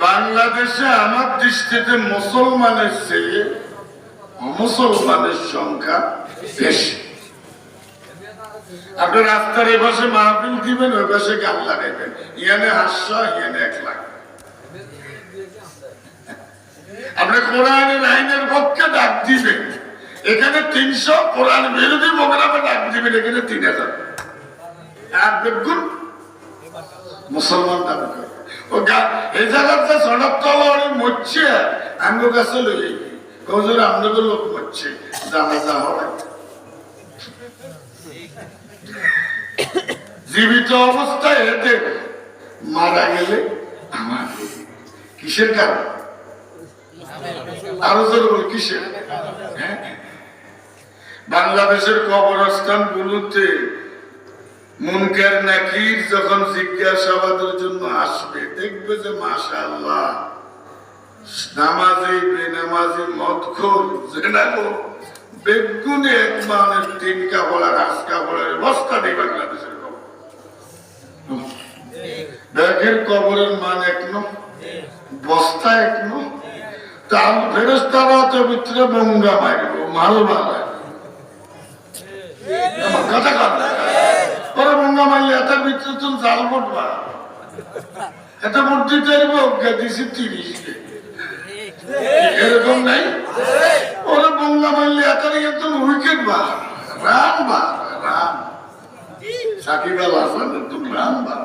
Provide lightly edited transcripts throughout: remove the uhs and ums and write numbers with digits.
বাংলাদেশে আমার দৃষ্টিতে মুসলমানের চেয়ে অমুসলমানের সংখ্যা বেশি। আপনি রাস্তার এ পাশে মাহফিল দিবেন, ওই পাশে গান লাগাইবেন, ইয়ানে হাস্য, ইয়ানে 1 লাখ। আপনি কোরআনের আইনের পক্ষে ডাক দিবেন, এখানে 300, কোরআন বিরোধী প্রোগ্রামে ডাক দিবেন, এখানে 3000। আর দেখুন মুসলমান দাবি করে এই জায়গাতে সড়ক তলা মরছে, আঙ্গ কাছে লই কজোর আপনাদের লোক মরছে, জানাজা হবে। জীবিত অবস্থায় এতে মারা গেলে আমার কিসের কারণ? আরো জোর বল কিসের? বাংলাদেশের কবরস্থান গুলোতে মুনকার নাকির যখন জিজ্ঞাসাবাদের জন্য আসবে, দেখবে যে মাশাআল্লাহ নামাজি বেনামাজি মদখোর জেনাখোর বেগুনে এক মানের 3 কাপড় 8 কাপড়ের বস্তা নেই বাংলাদেশের কবর। ব্যাগের কবরের মান 1 বস্তা 1 তাল ফেরেশতারা তো ভিতরে বঙ্গা মারব মাল বানায় কথা কথা ওরা বঙ্গা মারলে এত ভিতরে তুমি জাল পড়বা, এত মূর্তি চাইব দিছি 30 এরকম নাই। ওরা বঙ্গা মারলে এত একদম উইকেট বা রান বা রান সাকিব আল হাসান একদম রান বা।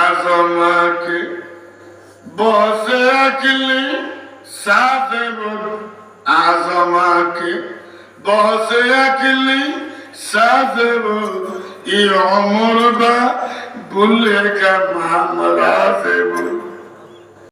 আজ আমাকে বসে আঁকলি সাথে বল, আজ আমাকে বসে আঁকলি সাথে বল, ই অমর বা বুলেগা মামলা সে